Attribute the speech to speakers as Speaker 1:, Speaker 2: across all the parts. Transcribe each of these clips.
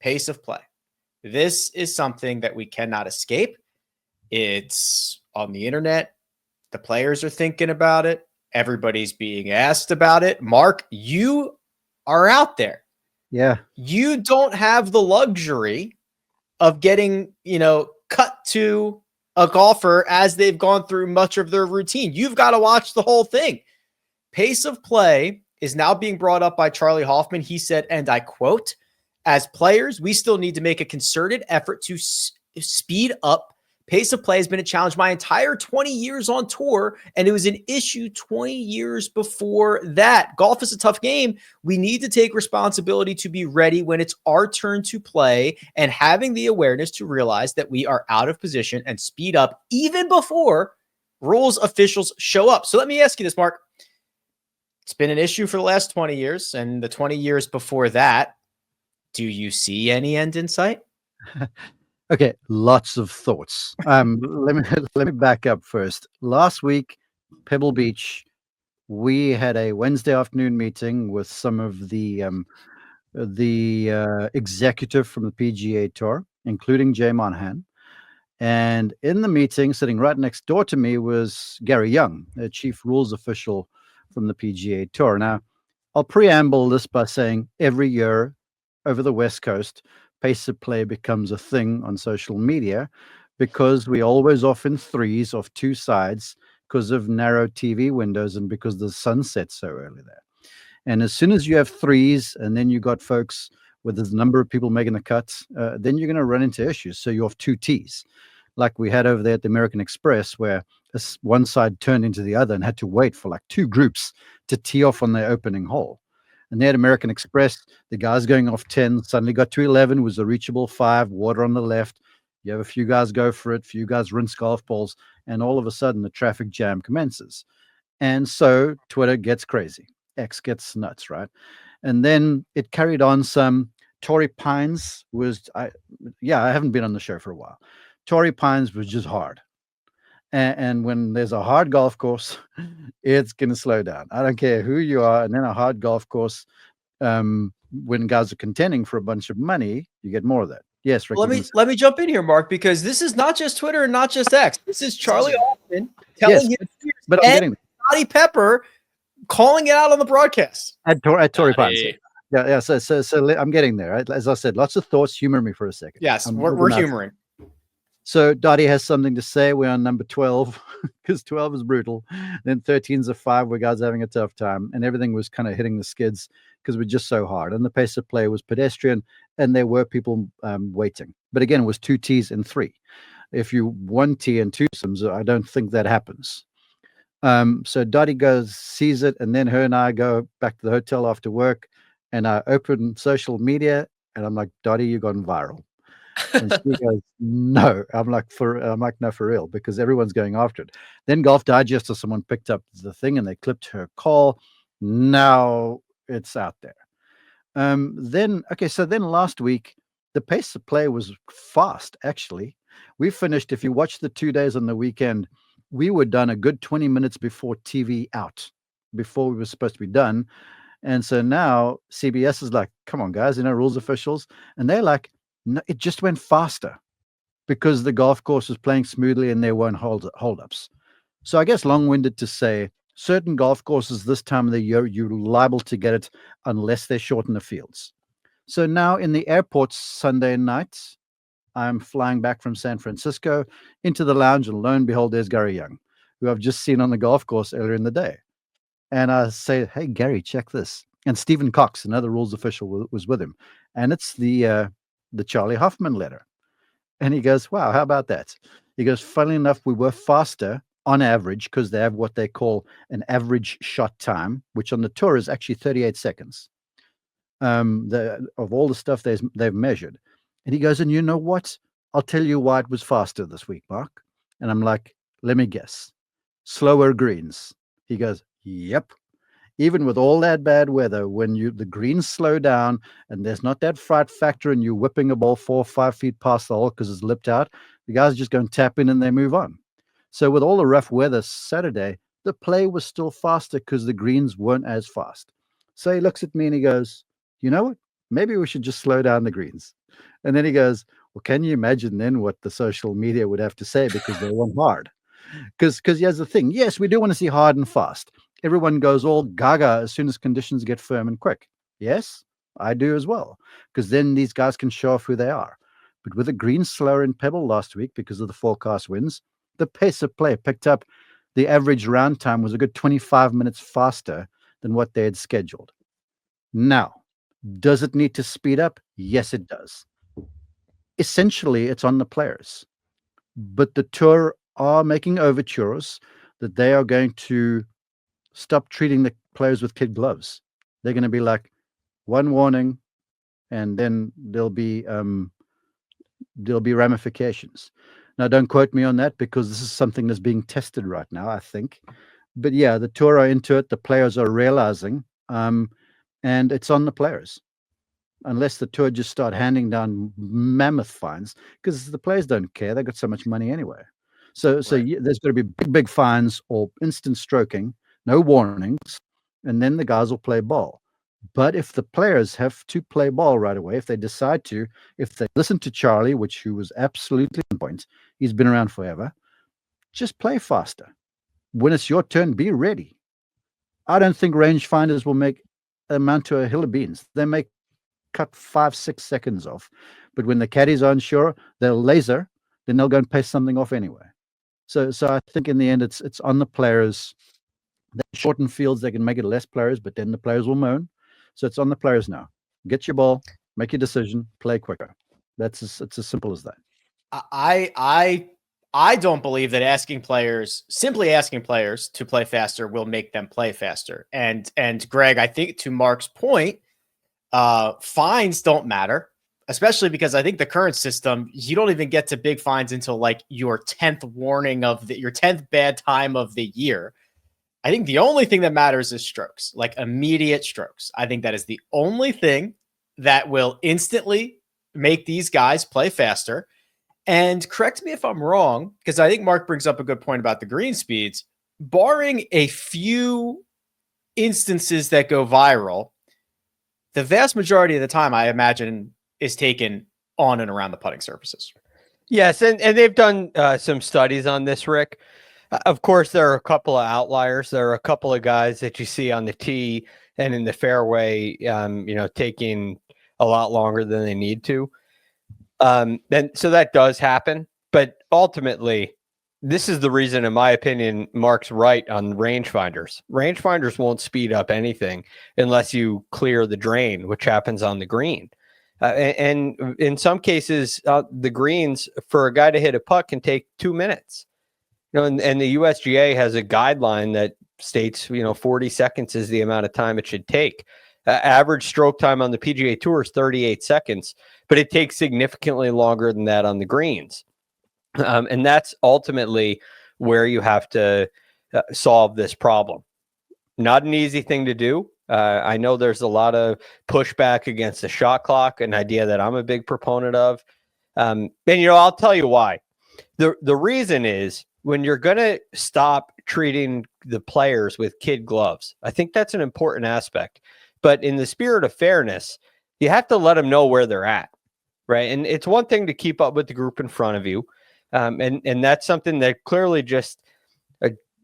Speaker 1: pace of play. This is something that we cannot escape. It's on the internet. The players are thinking about it. Everybody's being asked about it. Mark, you are out there.
Speaker 2: Yeah.
Speaker 1: You don't have the luxury of getting, cut to a golfer as they've gone through much of their routine. You've got to watch the whole thing. Pace of play is now being brought up by Charley Hoffman. He said, and I quote, "As players, we still need to make a concerted effort to speed up. Pace of play has been a challenge my entire 20 years on tour, and it was an issue 20 years before that. Golf is a tough game. We need to take responsibility to be ready when it's our turn to play, and having the awareness to realize that we are out of position and speed up even before rules officials show up." So let me ask you this, Mark. It's been an issue for the last 20 years and the 20 years before that. Do you see any end in sight?
Speaker 2: Okay, lots of thoughts. Let me back up first. Last week, Pebble Beach, we had a Wednesday afternoon meeting with some of the executive from the PGA Tour, including Jay Monahan. And in the meeting, sitting right next door to me, was Gary Young, the chief rules official from the PGA Tour. Now, I'll preamble this by saying every year over the West Coast, pace of play becomes a thing on social media because we always off in threes off two sides because of narrow TV windows and because the sun sets so early there. And as soon as you have threes and then you got folks with a number of people making the cuts, then you're going to run into issues. So you have two tees, like we had over there at the American Express, where one side turned into the other and had to wait for like two groups to tee off on their opening hole. And they had American Express, the guys going off 10, suddenly got to 11, was a reachable 5, water on the left. You have a few guys go for it, few guys rinse golf balls, and all of a sudden the traffic jam commences. And so Twitter gets crazy. X gets nuts, right? And then it carried on some. Torrey Pines was, I haven't been on the show for a while. Torrey Pines was just hard. And when there's a hard golf course, it's going to slow down. I don't care who you are. And then a hard golf course, when guys are contending for a bunch of money, you get more of that. Yes, Rick.
Speaker 1: Let me jump in here, Mark, because this is not just Twitter and not just X. This is Charley Hoffman telling his peers and Scotty Pepper calling it out on the broadcast.
Speaker 2: At Torrey Pines. Yeah. So I'm getting there. Right? As I said, lots of thoughts. Humor me for a second.
Speaker 1: Yes, we're humoring.
Speaker 2: So Dottie has something to say. We're on number 12 because 12 is brutal. Then 13's a 5 where guys are having a tough time. And everything was kind of hitting the skids because we're just so hard. And the pace of play was pedestrian and there were people waiting. But again, it was 2 tees and 3. If you 1 tee and 2 sims, I don't think that happens. So Dottie sees it. And then her and I go back to the hotel after work. And I open social media and I'm like, Dottie, you've gone viral. And she goes, no. I'm like, no, for real, because everyone's going after it. Then Golf Digest or someone picked up the thing and they clipped her call. Now it's out there. Then last week, the pace of play was fast, actually. We finished, if you watch the 2 days on the weekend, we were done a good 20 minutes before TV out, before we were supposed to be done. And so now CBS is like, come on, guys, rules officials. And they're like, no, it just went faster because the golf course was playing smoothly and there weren't holdups. So I guess long-winded to say certain golf courses this time of the year, you're liable to get it unless they shorten the fields. So now in the airport Sunday night, I'm flying back from San Francisco into the lounge and lo and behold, there's Gary Young, who I've just seen on the golf course earlier in the day. And I say, hey, Gary, check this. And Stephen Cox, another rules official, was with him. And it's the Charley Hoffman letter. And he goes, wow, how about that? He goes, funnily enough, we were faster on average because they have what they call an average shot time, which on the tour is actually 38 seconds of all the stuff they've measured. And he goes, and you know what? I'll tell you why it was faster this week, Mark. And I'm like, let me guess. Slower greens. He goes, yep. Even with all that bad weather, when the greens slow down and there's not that fright factor and you're whipping a ball 4 or 5 feet past the hole because it's lipped out, the guys just go and tap in and they move on. So with all the rough weather Saturday, the play was still faster because the greens weren't as fast. So he looks at me and he goes, you know what? maybe we should just slow down the greens. And then he goes, well, can you imagine then what the social media would have to say because they want hard? Because here's the thing. Yes, we do want to see hard and fast. Everyone goes all gaga as soon as conditions get firm and quick. Yes, I do as well. Because then these guys can show off who they are. But with the green slower in Pebble last week because of the forecast winds, the pace of play picked up. The average round time was a good 25 minutes faster than what they had scheduled. Now, does it need to speed up? Yes, it does. Essentially, it's on the players. But the tour are making overtures that they are going to stop treating the players with kid gloves. They're going to be like, one warning, and then there'll be ramifications. Now, don't quote me on that because this is something that's being tested right now, I think. But yeah, the tour are into it. The players are realizing, and it's on the players. Unless the tour just start handing down mammoth fines, because the players don't care. They've got so much money anyway. So
Speaker 1: Right.
Speaker 2: there's got to be big fines or instant stroking, no warnings, and then the guys will play ball. But if the players have to play ball right away, if they decide to, if they listen to Charley, who was absolutely on point, he's been around forever, just play faster. When it's your turn, be ready. I don't think rangefinders will amount to a hill of beans. They make cut 5-6 seconds off, but when the caddies are unsure, they'll laser, then they'll go and pace something off anyway. So I think in the end it's on the players. They shorten fields, they can make it less players, but then the players will moan. So it's on the players now. Get your ball, make your decision, play quicker. It's as simple as that.
Speaker 1: I don't believe that simply asking players to play faster will make them play faster. And Greg, I think to Mark's point, fines don't matter, especially because I think the current system, you don't even get to big fines until like your 10th warning of your 10th bad time of the year. I think the only thing that matters is strokes, like immediate strokes. I think that is the only thing that will instantly make these guys play faster. And correct me if I'm wrong, because I think Mark brings up a good point about the green speeds. Barring a few instances that go viral, the vast majority of the time, I imagine, is taken on and around the putting surfaces.
Speaker 3: Yes, and they've done some studies on this, Rick. Of course, there are a couple of outliers. There are a couple of guys that you see on the tee and in the fairway, taking a lot longer than they need to. So that does happen. But ultimately, this is the reason, in my opinion, Mark's right on rangefinders. Rangefinders won't speed up anything unless you clear the drain, which happens on the green. And in some cases, the greens for a guy to hit a putt can take 2 minutes. And the USGA has a guideline that states, 40 seconds is the amount of time it should take. Average stroke time on the PGA Tour is 38 seconds, but it takes significantly longer than that on the greens. And that's ultimately where you have to solve this problem. Not an easy thing to do. I know there's a lot of pushback against the shot clock, an idea that I'm a big proponent of. And, I'll tell you why. The reason is when you're going to stop treating the players with kid gloves, I think that's an important aspect. But in the spirit of fairness, you have to let them know where they're at, right? And it's one thing to keep up with the group in front of you. And that's something that clearly just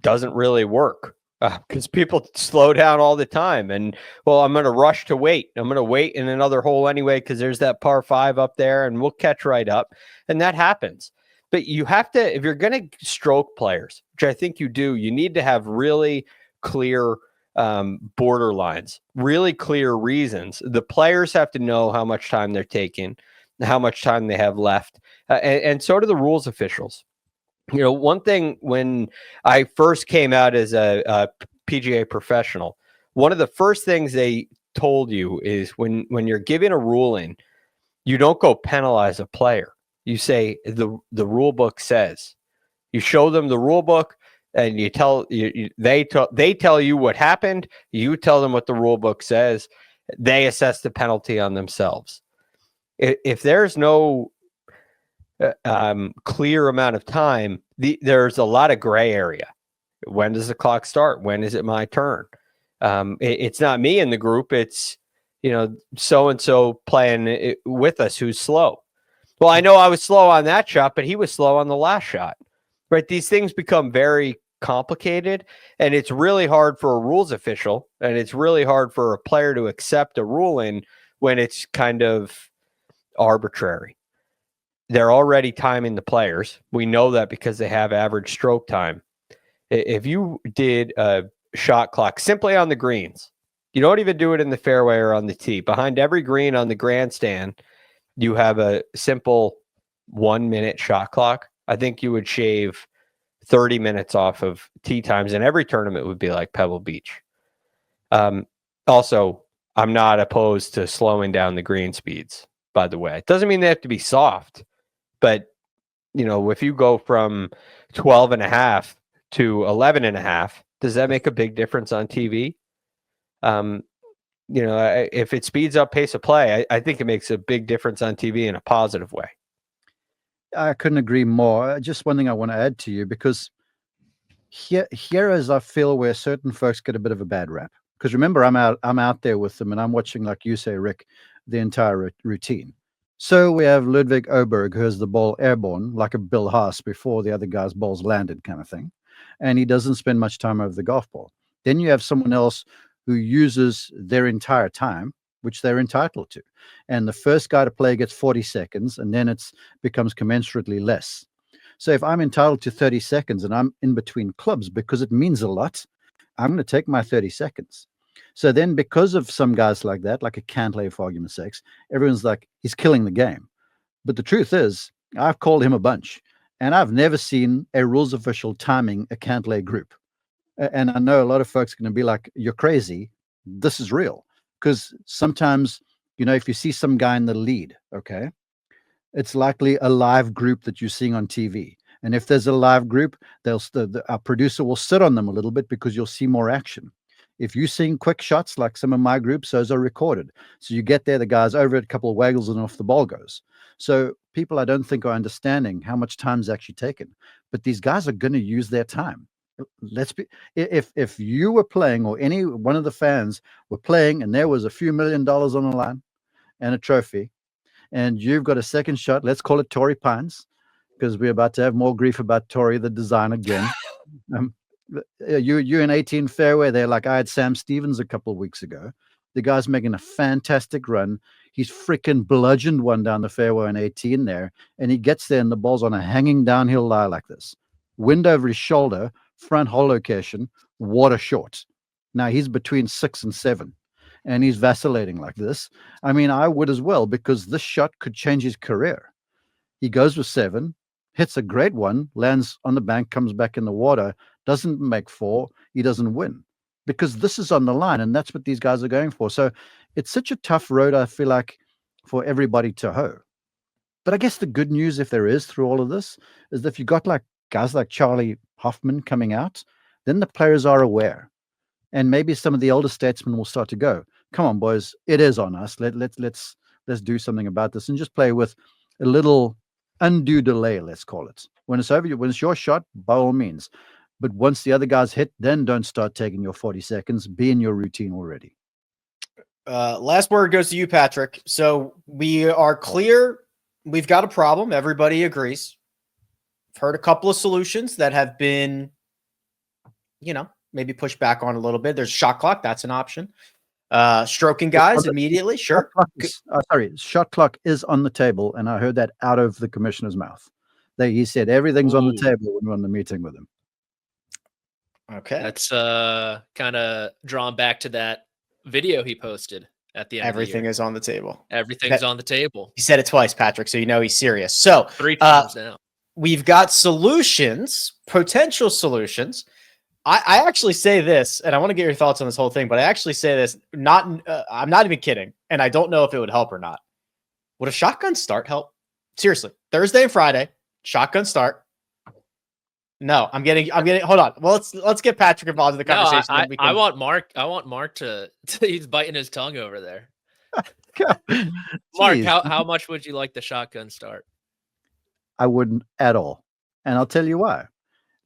Speaker 3: doesn't really work because people slow down all the time. And, well, I'm going to rush to wait. I'm going to wait in another hole anyway because there's that par 5 up there and we'll catch right up. And that happens. But you have to, if you're going to stroke players, which I think you do, you need to have really clear borderlines, really clear reasons. The players have to know how much time they're taking, how much time they have left, and so do the rules officials. One thing when I first came out as a PGA professional, one of the first things they told you is when you're giving a ruling, you don't go penalize a player. You say the rule book says. You show them the rule book, and you tell they tell you what happened. You tell them what the rule book says. They assess the penalty on themselves. If there's no clear amount of time, there's a lot of gray area. When does the clock start? When is it my turn? It's not me in the group. It's so and so playing with us who's slow. Well, I know I was slow on that shot, but he was slow on the last shot. Right? These things become very complicated, and it's really hard for a rules official, and it's really hard for a player to accept a ruling when it's kind of arbitrary. They're already timing the players. We know that because they have average stroke time. If you did a shot clock simply on the greens, you don't even do it in the fairway or on the tee. Behind every green on the grandstand, you have a simple 1 minute shot clock. I think you would shave 30 minutes off of tee times, and every tournament would be like Pebble Beach. Also, I'm not opposed to slowing down the green speeds, by the way. It doesn't mean they have to be soft, but if you go from 12.5 to 11.5, does that make a big difference on TV? If it speeds up pace of play, I think it makes a big difference on TV in a positive way.
Speaker 2: I couldn't agree more. Just one thing I want to add to you, because here is, I feel, where certain folks get a bit of a bad rap. Because remember, I'm out there with them, and I'm watching, like you say, Rick, the entire routine. So we have Ludwig Oberg, who has the ball airborne, like a Bill Haas before the other guy's balls landed kind of thing. And he doesn't spend much time over the golf ball. Then you have someone else who uses their entire time, which they're entitled to. And the first guy to play gets 40 seconds, and then it becomes commensurately less. So if I'm entitled to 30 seconds and I'm in between clubs because it means a lot, I'm going to take my 30 seconds. So then, because of some guys like that, like a Cantlay, for argument's sakes, everyone's like, he's killing the game. But the truth is, I've called him a bunch, and I've never seen a rules official timing a Cantlay group. And I know a lot of folks are going to be like, you're crazy. This is real. Because sometimes, if you see some guy in the lead, okay, it's likely a live group that you're seeing on TV. And if there's a live group, our producer will sit on them a little bit because you'll see more action. If you're seeing quick shots like some of my groups, those are recorded. So you get there, the guy's over it, a couple of waggles, and off the ball goes. So people, I don't think, are understanding how much time is actually taken. But these guys are going to use their time. If you were playing, or any one of the fans were playing, and there was a few $1 million on the line and a trophy, and you've got a second shot, let's call it Torrey Pines, because we're about to have more grief about Torrey, the design, again. You in 18 fairway there, like I had Sam Stevens a couple of weeks ago. The guy's making a fantastic run. He's freaking bludgeoned one down the fairway in 18 there, and he gets there, and the ball's on a hanging downhill lie like this. Wind over his shoulder, front hole location, water short. Now he's between 6 and 7, and he's vacillating like this. I mean, I would as well, because this shot could change his career. He goes with 7, hits a great one, lands on the bank, comes back in the water, doesn't make 4, he doesn't win, because this is on the line, and that's what these guys are going for. So it's such a tough road, I feel like, for everybody to hoe. But I guess the good news, if there is, through all of this, is that if you got like guys like Charley Hoffman coming out, then the players are aware, and maybe some of the older statesmen will start to go, come on, boys, it is on us. Let's do something about this, and just play with a little undue delay, let's call it. When it's over, when it's your shot, by all means. But once the other guys hit, then don't start taking your 40 seconds. Be in your routine already.
Speaker 1: Last word goes to you, Patrick. So we are clear. We've got a problem. Everybody agrees. I've heard a couple of solutions that have been, maybe pushed back on a little bit. There's shot clock. That's an option. Stroking guys immediately. Sure.
Speaker 2: Shot clock is on the table, and I heard that out of the commissioner's mouth. He said everything's on the table when we're on the meeting with him.
Speaker 1: Okay.
Speaker 4: That's kind of drawn back to that video he posted at the end.
Speaker 1: Everything is on the table.
Speaker 4: Everything's on the table. He
Speaker 1: said it twice, Patrick, so he's serious. So
Speaker 4: 3 times now.
Speaker 1: We've got solutions, potential solutions. I actually say this, and I want to get your thoughts on this whole thing, but I actually say this, I'm not even kidding, and I don't know if it would help or not. Would a shotgun start help? Seriously, Thursday and Friday, shotgun start. No, I'm getting. Hold on. Well, let's get Patrick involved in the conversation.
Speaker 4: I want Mark to he's biting his tongue over there. Mark, how much would you like the shotgun start?
Speaker 2: I wouldn't at all, and I'll tell you why.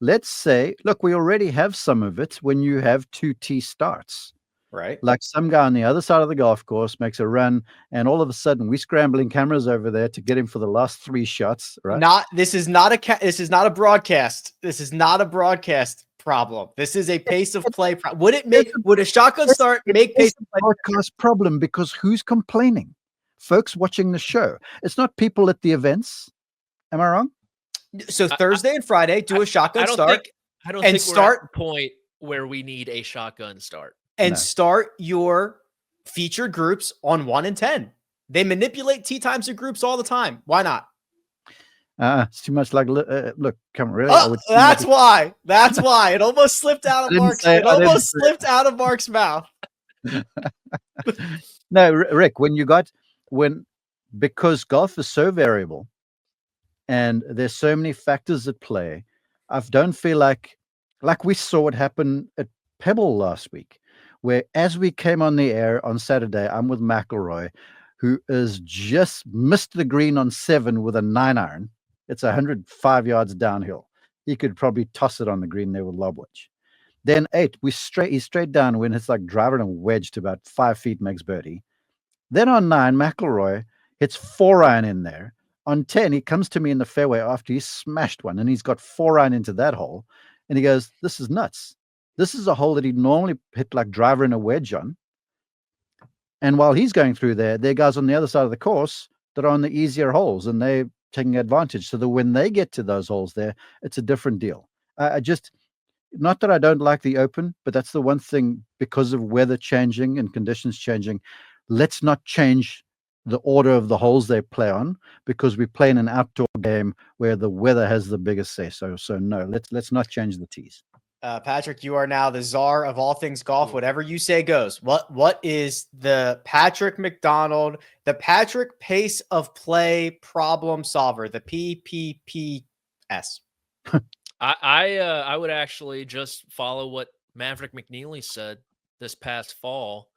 Speaker 2: Let's say, look, we already have some of it when you have 2 tee starts.
Speaker 1: Right.
Speaker 2: Like some guy on the other side of the golf course makes a run, and all of a sudden we're scrambling cameras over there to get him for the last 3 shots. Right?
Speaker 1: This is not a broadcast. This is not a broadcast problem. This is a pace of play problem. Would a shotgun start make pace of play?
Speaker 2: Broadcast problem, because who's complaining? Folks watching the show. It's not people at the events. Am I wrong?
Speaker 1: So Thursday and Friday, do a shotgun start.
Speaker 4: I don't think we're at the point where we need a shotgun start.
Speaker 1: And start your featured groups on 1 and 10. They manipulate tee times of groups all the time. Why not?
Speaker 2: It's too much like look. Come on, really?
Speaker 1: Oh, that's why. That's why it almost slipped out of Mark's. It almost slipped out of Mark's mouth.
Speaker 2: No, Rick. Because golf is so variable, and there's so many factors at play. I don't feel like we saw what happened at Pebble last week, where as we came on the air on Saturday, I'm with McIlroy, who has just missed the green on 7 with a 9-iron. It's 105 yards downhill. He could probably toss it on the green there with lob wedge. Then 8, he's straight down when it's like driving a wedge to about 5 feet, makes birdie. Then on 9, McIlroy hits 4-iron in there. On 10, he comes to me in the fairway after he smashed one, and he's got 4-iron into that hole. And he goes, "This is nuts. This is a hole that he'd normally hit like driver and a wedge on." And while he's going through there are guys on the other side of the course that are on the easier holes, and they're taking advantage. So that when they get to those holes there, it's a different deal. Not that I don't like the Open, but that's the one thing, because of weather changing and conditions changing, let's not change the order of the holes they play on, because we play in an outdoor game where the weather has the biggest say. So no, let's not change the tees.
Speaker 1: Patrick, you are now the czar of all things golf. Whatever you say goes. What is the Patrick McDonald, the Patrick pace of play problem solver, the PPPS?
Speaker 4: I would actually just follow what Maverick McNeely said this past fall,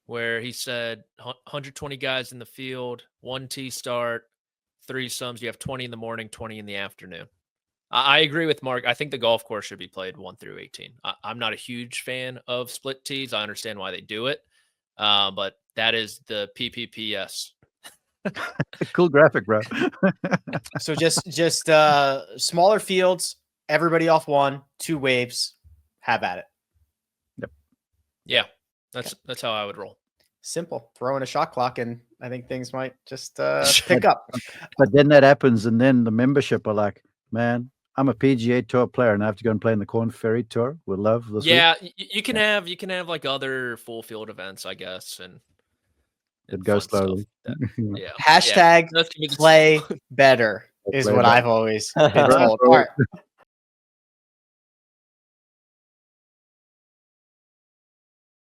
Speaker 4: where he said 120 guys in the field, 1 tee start, 3 sums. You have 20 in the morning, 20 in the afternoon. I agree with Mark. I think the golf course should be played 1 through 18. I'm not a huge fan of split tees. I understand why they do it, but that is the PPPS.
Speaker 2: Cool graphic, bro.
Speaker 1: So just smaller fields, everybody off 1, 2 waves, have at it.
Speaker 2: Yep.
Speaker 4: Yeah, that's how I would roll.
Speaker 1: Simple. Throw in a shot clock, and I think things might just pick up.
Speaker 2: But then that happens, and then the membership are like, "Man, I'm a PGA Tour player, and I have to go and play in the Corn Ferry Tour with Love this week."
Speaker 4: You can have like other full field events, I guess, and
Speaker 2: it goes slowly.
Speaker 4: Yeah.
Speaker 1: Hashtag play better is what I've always been told. All right.